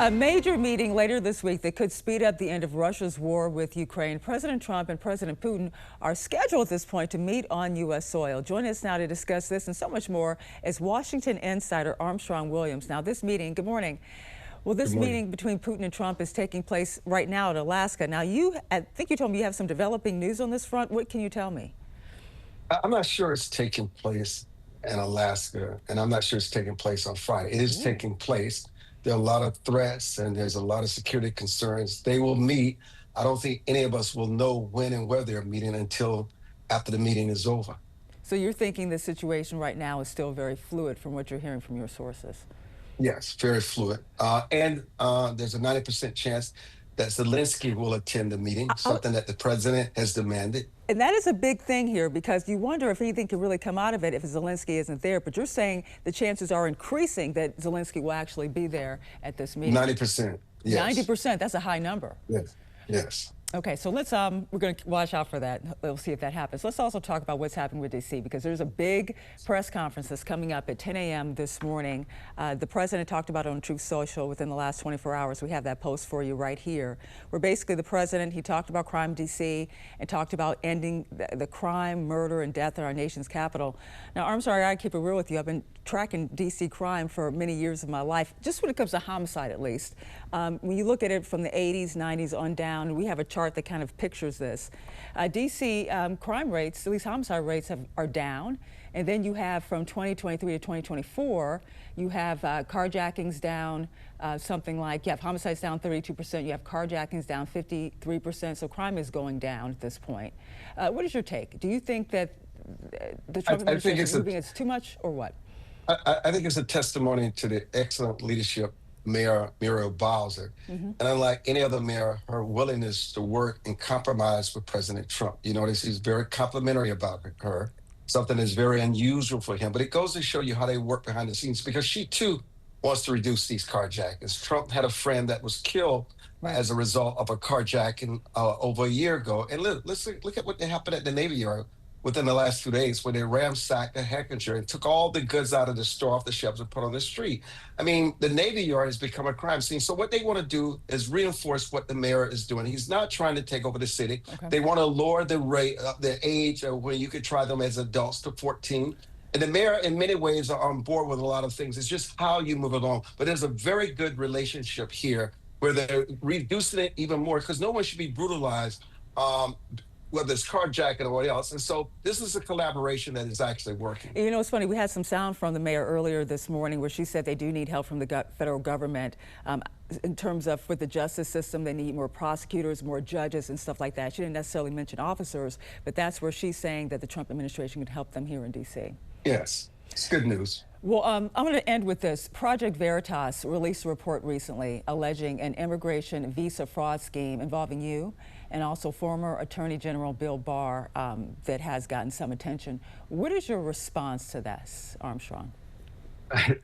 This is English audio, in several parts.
A major meeting later this week that could speed up the end of Russia's war with Ukraine. President Trump and President Putin are scheduled at this point to meet on U.S. soil. Join us now to discuss this and so much more is Washington insider Armstrong Williams. Now, this meeting, good morning. Well, this meeting between Putin and Trump is taking place right now in Alaska. Now, I think you told me you have some developing news on this front. What can you tell me? I'm not sure it's taking place in Alaska, and I'm not sure it's taking place on Friday. It is taking place. There are a lot of threats, and there's a lot of security concerns. They will meet. I don't think any of us will know when and where they're meeting until after the meeting is over. So you're thinking the situation right now is still very fluid from what you're hearing from your sources? Yes, very fluid. And there's a 90% chance that Zelenskyy will attend the meeting, something that the president has demanded. And that is a big thing here because you wonder if anything could really come out of it if Zelenskyy isn't there. But you're saying the chances are increasing that Zelenskyy will actually be there at this meeting. 90%. Yes. 90%. That's a high number. Yes. Yes. Okay, so we're going to watch out for that. We'll see if that happens. Let's also talk about what's happening with D.C. because there's a big press conference that's coming up at 10 a.m. this morning. The president talked about it on Truth Social within the last 24 hours. We have that post for you right here, where basically the president, he talked about crime in D.C. and talked about ending the crime, murder, and death in our nation's capital. Now, Armstrong, I gotta keep it real with you. I've been tracking D.C. crime for many years of my life, just when it comes to homicide at least. When you look at it from the 80s, 90s on down, we have a chart that kind of pictures this. D.C. crime rates, at least homicide rates, are down. And then you have from 2023 to 2024, you have carjackings down something like, you have homicides down 32%, you have carjackings down 53%, so crime is going down at this point. What is your take? Do you think that the Trump administration is moving it's too much or what? I think it's a testimony to the excellent leadership Mayor Muriel Bowser. And unlike any other mayor, her willingness to work and compromise with President Trump. You notice he's very complimentary about her, something that's very unusual for him. But it goes to show you how they work behind the scenes because she too wants to reduce these carjackings. Trump had a friend that was killed as a result of a carjacking over a year ago. And look at what happened at the Navy Yard within the last 2 days, where they ransacked a Heckinger and took all the goods out of the store off the shelves and put on the street. I mean, the Navy Yard has become a crime scene. So what they want to do is reinforce what the mayor is doing. He's not trying to take over the city. They want to lower the age of when you could try them as adults to 14. And the mayor, in many ways, are on board with a lot of things. It's just how you move along. But there's a very good relationship here where they're reducing it even more because no one should be brutalized, whether it's carjacking or what else. And so this is a collaboration that is actually working. You know, it's funny, we had some sound from the mayor earlier this morning where she said they do need help from the federal government in terms of with the justice system. They need more prosecutors, more judges and stuff like that. She didn't necessarily mention officers, but that's where she's saying that the Trump administration could help them here in D.C. Yes, it's good news. Well, I'm going to end with this. Project Veritas released a report recently alleging an immigration visa fraud scheme involving you and also former Attorney General Bill Barr that has gotten some attention. What is your response to this, Armstrong?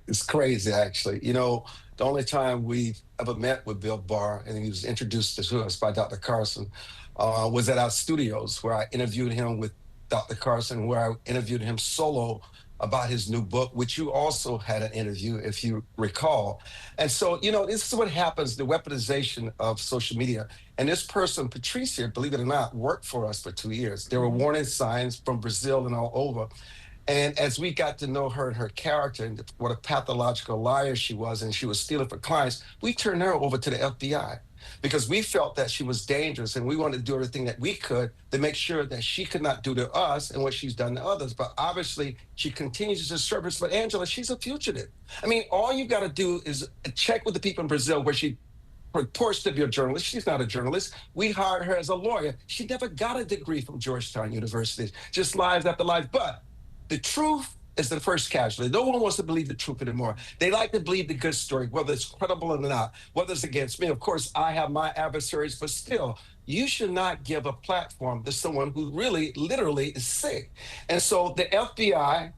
It's crazy, actually. You know, the only time we've ever met with Bill Barr, and he was introduced to us by Dr. Carson, was at our studios where I interviewed him with Dr. Carson, where I interviewed him solo about his new book, which you also had an interview, if you recall. And so, you know, this is what happens, the weaponization of social media. And this person, Patricia, believe it or not, worked for us for 2 years. There were warning signs from Brazil and all over. And as we got to know her and her character and what a pathological liar she was, and she was stealing for clients, we turned her over to the FBI because we felt that she was dangerous and we wanted to do everything that we could to make sure that she could not do to us and what she's done to others. But obviously she continues to serve us. But Angela, she's a fugitive. I mean, all you got to do is check with the people in Brazil where she purports to be a journalist. She's not a journalist. We hired her as a lawyer. She never got a degree from Georgetown University, just lies after lies. But the truth is the first casualty. No one wants to believe the truth anymore. They like to believe the good story, whether it's credible or not, whether it's against me. Of course, I have my adversaries, but still, you should not give a platform to someone who really, literally is sick. And so the FBI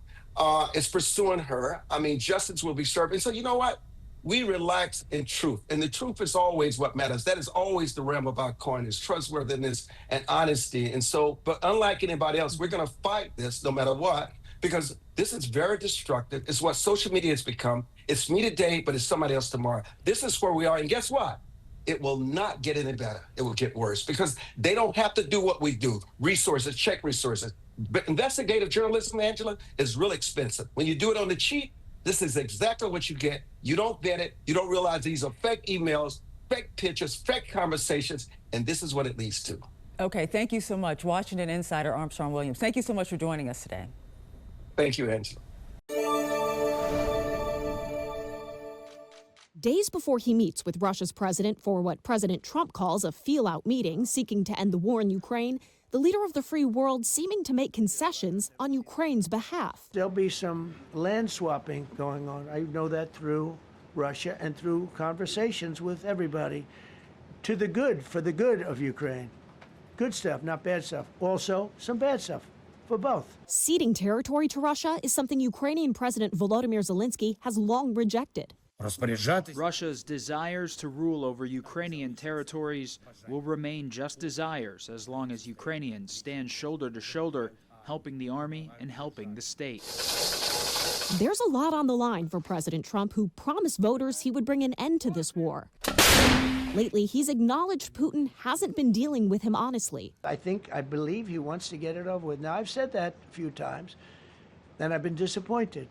is pursuing her. I mean, justice will be served. And so, you know what? We relax in truth. And the truth is always what matters. That is always the realm of our coin, is trustworthiness and honesty. And so, but unlike anybody else, we're going to fight this no matter what, because This is very destructive. It's what social media has become. It's me today, but it's somebody else tomorrow. This is where we are. And guess what? It will not get any better. It will get worse because they don't have to do what we do. Resources, check resources. But investigative journalism, Angela, is really expensive. When you do it on the cheap, this is exactly what you get. You don't vet it. You don't realize these are fake emails, fake pictures, fake conversations, and this is what it leads to. Okay, thank you so much. Washington insider Armstrong Williams. Thank you so much for joining us today. Thank you, Angela. Days before he meets with Russia's president for what President Trump calls a feel-out meeting seeking to end the war in Ukraine, the leader of the free world seeming to make concessions on Ukraine's behalf. There'll be some land swapping going on. I know that through Russia and through conversations with everybody. To the good, for the good of Ukraine. Good stuff, not bad stuff. Also, some bad stuff for both. Ceding territory to Russia is something Ukrainian President Volodymyr Zelenskyy has long rejected. Russia's desires to rule over Ukrainian territories will remain just desires as long as Ukrainians stand shoulder to shoulder, helping the army and helping the state. There's a lot on the line for President Trump, who promised voters he would bring an end to this war. Lately, he's acknowledged Putin hasn't been dealing with him honestly. I believe he wants to get it over with. Now, I've said that a few times, and I've been disappointed,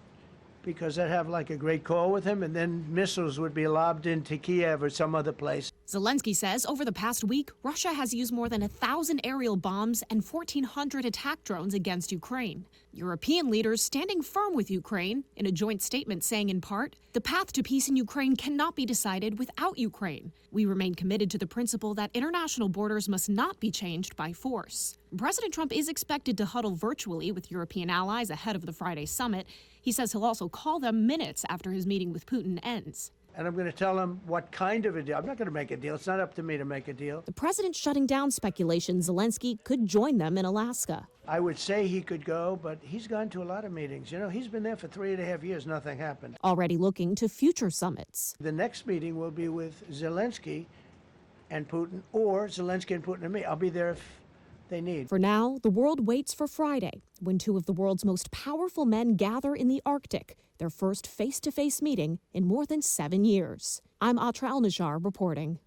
because I'd have like a great call with him, and then missiles would be lobbed into Kiev or some other place. Zelenskyy says over the past week, Russia has used more than 1,000 aerial bombs and 1,400 attack drones against Ukraine. European leaders standing firm with Ukraine in a joint statement saying in part, the path to peace in Ukraine cannot be decided without Ukraine. We remain committed to the principle that international borders must not be changed by force. President Trump is expected to huddle virtually with European allies ahead of the Friday summit. He says he'll also call them minutes after his meeting with Putin ends. And I'm going to tell him what kind of a deal. I'm not going to make a deal. It's not up to me to make a deal. The president shutting down speculation Zelenskyy could join them in Alaska. I would say he could go, but he's gone to a lot of meetings. You know, he's been there for 3.5 years. Nothing happened. Already looking to future summits. The next meeting will be with Zelenskyy and Putin, or Zelenskyy and Putin and me. I'll be there if they need. For now, the world waits for Friday, when two of the world's most powerful men gather in the Arctic, their first face-to-face meeting in more than 7 years. I'm Atra El-Najjar reporting.